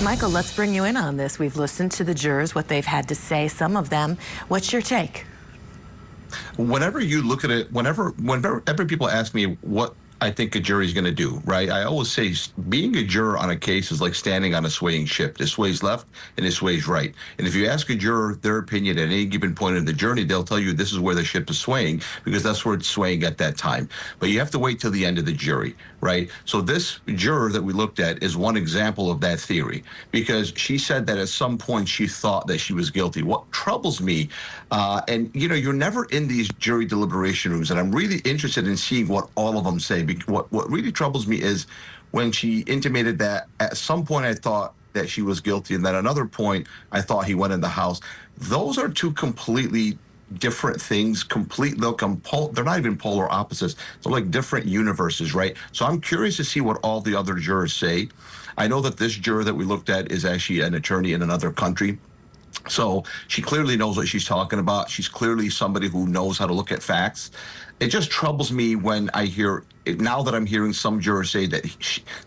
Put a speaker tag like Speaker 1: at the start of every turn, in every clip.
Speaker 1: Michael, let's bring you in on this. We've listened to the jurors, what they've had to say, some of them. What's your take?
Speaker 2: Whenever you look at it, whenever people ask me what I think a jury's going to do, right? I always say being a juror on a case is like standing on a swaying ship. It sways left and it sways right. And if you ask a juror their opinion at any given point in the journey, they'll tell you this is where the ship is swaying because that's where it's swaying at that time. But you have to wait till the end of the jury, right? So this juror that we looked at is one example of that theory because she said that at some point she thought that she was guilty. What troubles me, and you know, you're never in these jury deliberation rooms, and I'm really interested in seeing what all of them say. What really troubles me is when she intimated that at some point I thought that she was guilty, and then another point I thought he went in the house. Those are two completely different things. They're not even polar opposites. They're like different universes, right? So I'm curious to see what all the other jurors say. I know that this juror that we looked at is actually an attorney in another country. So she clearly knows what she's talking about. She's clearly somebody who knows how to look at facts. It just troubles me when I hear, now that I'm hearing some jurors say that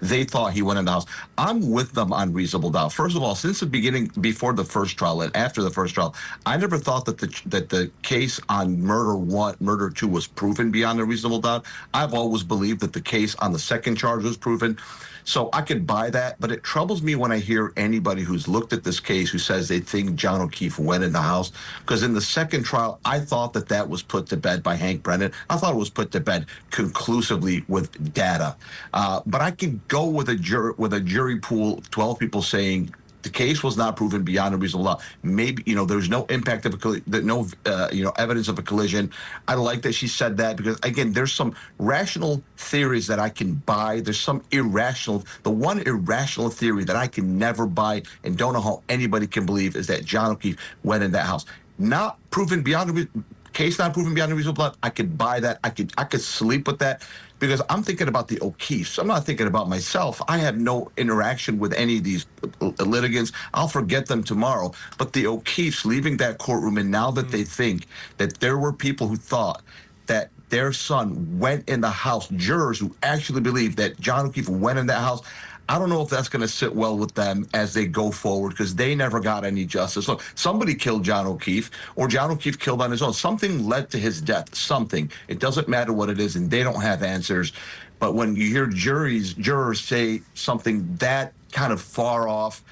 Speaker 2: they thought he went in the house. I'm with them on reasonable doubt. First of all, since the beginning, before the first trial and after the first trial, I never thought that the case on murder 2 was proven beyond a reasonable doubt. I've always believed that the case on the second charge was proven. So I could buy that, but it troubles me when I hear anybody who's looked at this case who says they think John O'Keefe went in the house, because in the second trial, I thought that was put to bed by Hank Brennan. I thought it was put to bed conclusively with data. But I could go with a jury pool, 12 people saying the case was not proven beyond a reasonable doubt. Maybe, you know, there's no impact of evidence of a collision. I like that she said that because, again, there's some rational theories that I can buy. There's some irrational. The one irrational theory that I can never buy and don't know how anybody can believe is that John O'Keefe went in that house. Not proven beyond a case, not proven beyond a reasonable doubt. I could buy that. I could sleep with that. Because I'm thinking about the O'Keefes. I'm not thinking about myself. I have no interaction with any of these litigants. I'll forget them tomorrow. But the O'Keefes leaving that courtroom, and now that they think that there were people who thought that their son went in the house, jurors who actually believe that John O'Keefe went in that house, I don't know if that's going to sit well with them as they go forward because they never got any justice. Look, somebody killed John O'Keefe or John O'Keefe killed on his own. Something led to his death, something. It doesn't matter what it is, and they don't have answers. But when you hear jurors say something that kind of far off,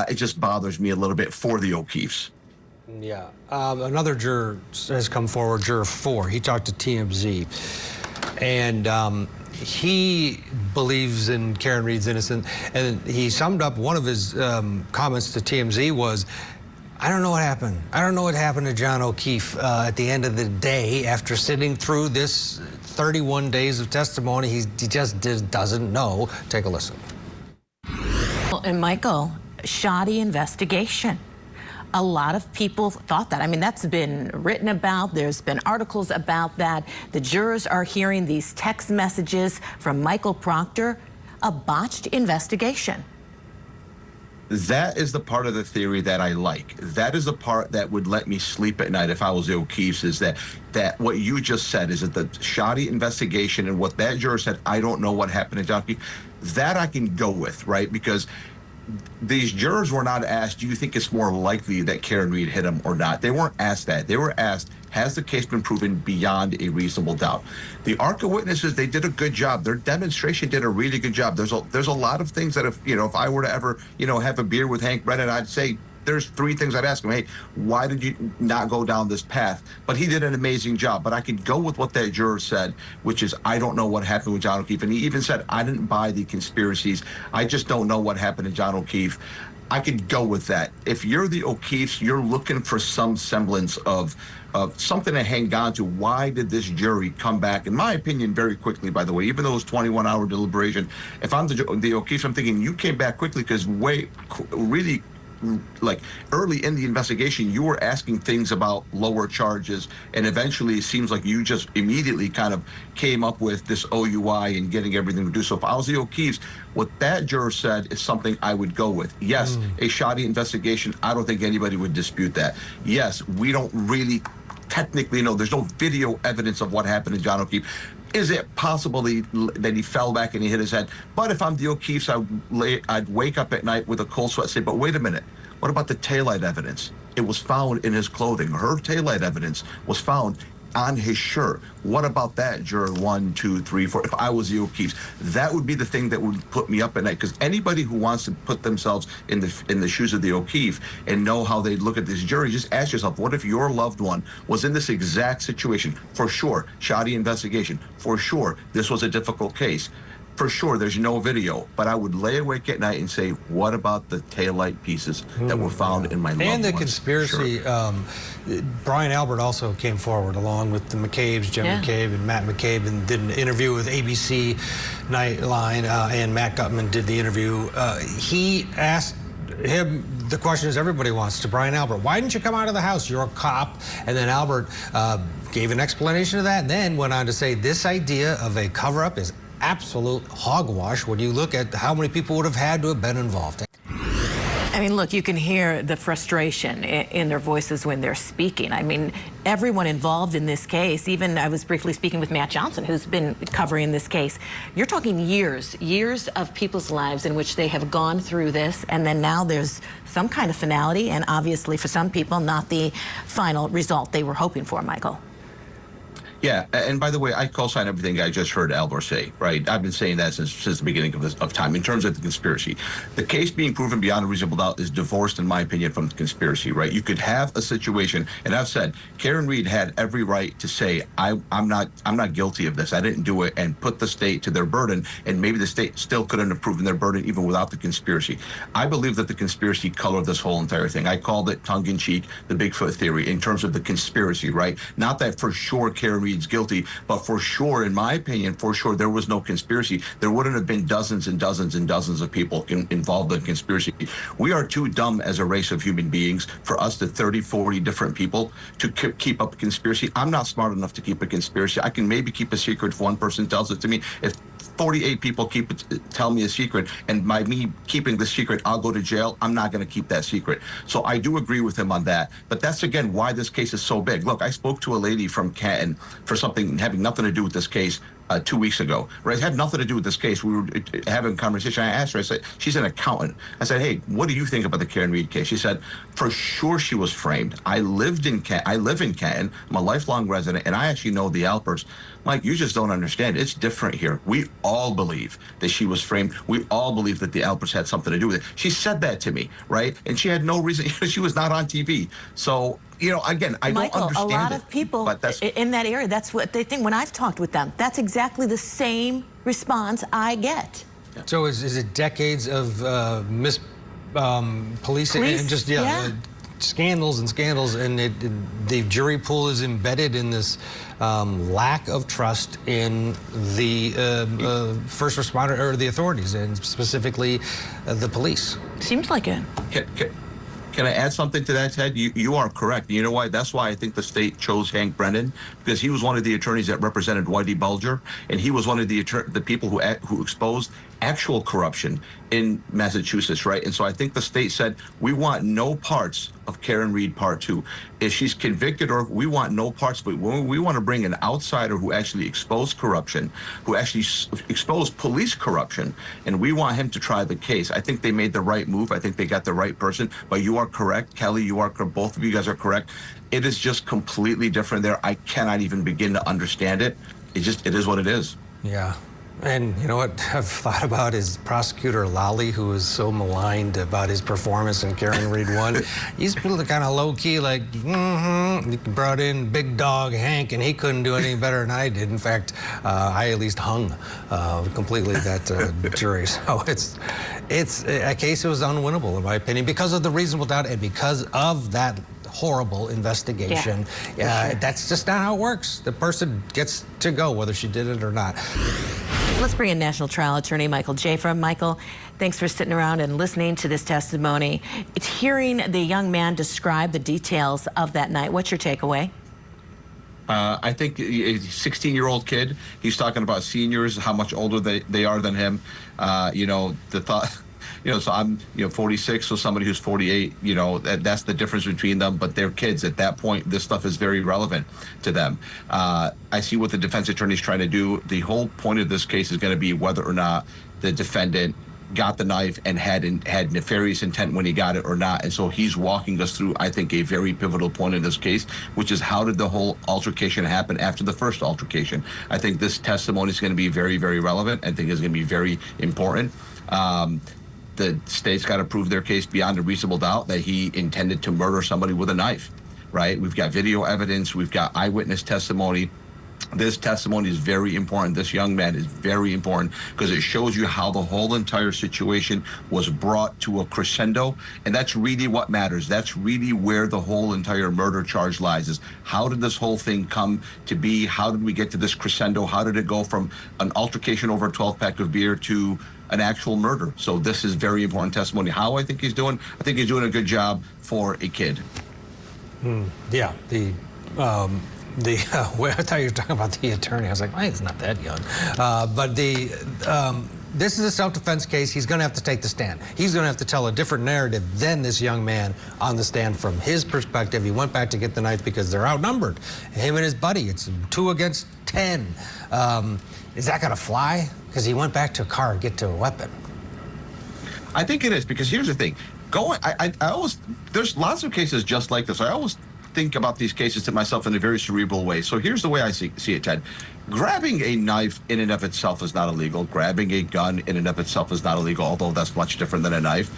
Speaker 2: it just bothers me a little bit for the O'Keefes.
Speaker 3: Yeah. Another juror has come forward, Juror 4. He talked to TMZ. And he believes in Karen Read's innocent, and he summed up one of his comments to TMZ was, I don't know what happened. I don't know what happened to John O'Keefe at the end of the day after sitting through this 31 days of testimony. He just doesn't know. Take a listen.
Speaker 1: And Michael, shoddy investigation. A lot of people thought that. I mean, that's been written about. There's been articles about that. The jurors are hearing these text messages from Michael Proctor, a botched investigation.
Speaker 2: That is the part of the theory that I like. That is the part that would let me sleep at night if I was the O'Keefes, is that what you just said is that the shoddy investigation and what that juror said, I don't know what happened to John O'Keefe, that I can go with, right? Because these jurors were not asked, do you think it's more likely that Karen Read hit him or not? They weren't asked that. They were asked, has the case been proven beyond a reasonable doubt? The ARCA witnesses, they did a good job. Their demonstration did a really good job. There's a lot of things that if I were to ever, have a beer with Hank Brennan, I'd say, there's 3 things I'd ask him. Hey, why did you not go down this path? But he did an amazing job. But I could go with what that juror said, which is, I don't know what happened with John O'Keefe. And he even said, I didn't buy the conspiracies. I just don't know what happened to John O'Keefe. I could go with that. If you're the O'Keefes, you're looking for some semblance of something to hang on to. Why did this jury come back? In my opinion, very quickly, by the way, even though it was 21-hour deliberation, if I'm the O'Keefes, I'm thinking you came back quickly because really like early in the investigation, you were asking things about lower charges, and eventually it seems like you just immediately kind of came up with this OUI and getting everything reduced. So if I was the O'Keefes, what that juror said is something I would go with. Yes, a shoddy investigation. I don't think anybody would dispute that. Yes, we don't really technically know. There's no video evidence of what happened to John O'Keefe. Is it possible that he fell back and he hit his head? But if I'm the O'Keefes, I'd wake up at night with a cold sweat and say, but wait a minute, what about the taillight evidence? It was found in his clothing. Her taillight evidence was found on his shirt. What about that, juror 1, 2, 3, 4? If I was the O'Keefes, that would be the thing that would put me up at night. Because anybody who wants to put themselves in the shoes of the O'Keefe and know how they look at this jury, just ask yourself, what if your loved one was in this exact situation? For sure, shoddy investigation. For sure, this was a difficult case. For sure, there's no video, but I would lay awake at night and say, what about the taillight pieces that were found in my loved
Speaker 3: And the
Speaker 2: one's
Speaker 3: conspiracy,
Speaker 2: shirt?
Speaker 3: Brian Albert also came forward along with the McCabes, Jim McCabe and Matt McCabe, and did an interview with ABC Nightline, and Matt Gutman did the interview. He asked him the questions everybody wants to Brian Albert. Why didn't you come out of the house? You're a cop. And then Albert gave an explanation of that, and then went on to say this idea of a cover-up is absolute hogwash when you look at how many people would have had to have been involved.
Speaker 1: I mean, look, you can hear the frustration in their voices when they're speaking. I mean, everyone involved in this case, even I was briefly speaking with Matt Johnson, who's been covering this case. You're talking years of people's lives in which they have gone through this, and then now there's some kind of finality, and obviously for some people, not the final result they were hoping for, Michael.
Speaker 2: Yeah, and by the way, I co-sign everything I just heard Albert say, right? I've been saying that since the beginning of time. In terms of the conspiracy, the case being proven beyond a reasonable doubt is divorced, in my opinion, from the conspiracy, right? You could have a situation, and I've said, Karen Read had every right to say, I'm not guilty of this. I didn't do it, and put the state to their burden, and maybe the state still couldn't have proven their burden even without the conspiracy. I believe that the conspiracy colored this whole entire thing. I called it tongue-in-cheek, the Bigfoot theory, in terms of the conspiracy, right? Not that for sure Karen Read guilty, but for sure, in my opinion, for sure, there was no conspiracy. There wouldn't have been dozens and dozens and dozens of people involved in conspiracy. We are too dumb as a race of human beings for us to 30, 40 different people to keep up a conspiracy. I'm not smart enough to keep a conspiracy. I can maybe keep a secret if one person tells it to me. If 48 people tell me a secret, and by me keeping the secret, I'll go to jail. I'm not going to keep that secret. So I do agree with him on that. But that's, again, why this case is so big. Look, I spoke to a lady from Canton for something having nothing to do with this case 2 weeks ago, right? It had nothing to do with this case. We were having a conversation. I asked her, I said, she's an accountant. I said, hey, what do you think about the Karen Read case? She said, for sure she was framed. I live in Canton. I'm a lifelong resident, and I actually know the Alberts. Mike, you just don't understand. It's different here. We all believe that she was framed. We all believe that the Alberts had something to do with it. She said that to me, right? And she had no reason. She was not on TV. So, you know, again, I
Speaker 1: Michael,
Speaker 2: don't understand
Speaker 1: a lot
Speaker 2: it,
Speaker 1: of people
Speaker 2: but that's,
Speaker 1: in that area, that's what they think. When I've talked with them, that's exactly the same response I get.
Speaker 3: So is it decades of policing and just scandals and scandals, and the jury pool is embedded in this lack of trust in the first responder or the authorities, and specifically the police?
Speaker 1: Seems like it.
Speaker 2: Can I add something to that, Ted? You are correct. You know why? That's why I think the state chose Hank Brennan, because he was one of the attorneys that represented Whitey Bulger, and he was one of the people who exposed actual corruption in Massachusetts, right? And so I think the state said, we want no parts of Karen Read Part 2. If she's convicted, or we want no parts, but we want to bring an outsider who actually exposed corruption, who actually exposed police corruption, and we want him to try the case. I think they made the right move. I think they got the right person. But you are correct, Kelly, you are correct. Both of you guys are correct. It is just completely different there. I cannot even begin to understand it. It is what it is.
Speaker 3: Yeah. And you know what I've thought about is prosecutor Lally, who was so maligned about his performance in Karen Read 1. He's kind of low-key, like, He brought in big dog Hank, and he couldn't do any better than I did. In fact, I at least hung completely that jury. So it's a case that was unwinnable, in my opinion, because of the reasonable doubt and because of that horrible investigation. Yeah, that's just not how it works. The person gets to go whether she did it or not.
Speaker 1: Let's bring in national trial attorney Mike Jaafar. Michael, thanks for sitting around and listening to this testimony. It's hearing the young man describe the details of that night. What's your takeaway?
Speaker 2: I think a 16-year-old kid, he's talking about seniors, how much older they are than him. You know, the thought, so I'm 46, so somebody who's 48, that's the difference between them. But they're kids at that point. This stuff is very relevant to them. I see what the defense attorney is trying to do. The whole point of this case is going to be whether or not the defendant got the knife and had nefarious intent when he got it or not. And so he's walking us through, I think, a very pivotal point in this case, which is how did the whole altercation happen after the first altercation. I think this testimony is going to be very, very relevant. I think it's going to be very important. The state's got to prove their case beyond a reasonable doubt that he intended to murder somebody with a knife, right? We've got video evidence. We've got eyewitness testimony. This testimony is very important. This young man is very important because it shows you how the whole entire situation was brought to a crescendo. And that's really what matters. That's really where the whole entire murder charge lies, is how did this whole thing come to be? How did we get to this crescendo? How did it go from an altercation over a 12-pack of beer to an actual murder? So this is very important testimony. How I think he's doing a good job for a kid.
Speaker 3: Yeah, well, I thought you were talking about the attorney. I was like, he's not that young. But this is a self-defense case. He's going to have to take the stand. He's going to have to tell a different narrative than this young man on the stand from his perspective. He went back to get the knife because they're outnumbered. Him and his buddy, it's 2 against 10. Is that going to fly? Because he went back to a car and get to a weapon.
Speaker 2: I think it is, because here's the thing. I always, there's lots of cases just like this. I always think about these cases to myself in a very cerebral way. So here's the way I see it, Ted. Grabbing a knife in and of itself is not illegal. Grabbing a gun in and of itself is not illegal, although that's much different than a knife.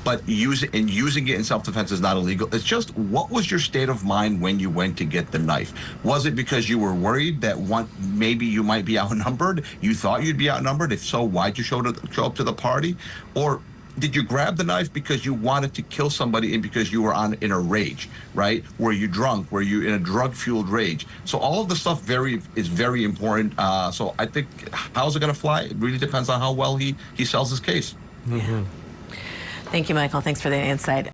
Speaker 2: But using it in self-defense is not illegal. It's just, what was your state of mind when you went to get the knife? Was it because you were worried that maybe you might be outnumbered? You thought you'd be outnumbered? If so, why'd you show up to the party? Or did you grab the knife because you wanted to kill somebody and because you were in a rage, right? Were you drunk? Were you in a drug-fueled rage? So all of the stuff is very important. So I think, how's it going to fly? It really depends on how well he sells his case.
Speaker 1: Yeah. Thank you, Michael. Thanks for the insight.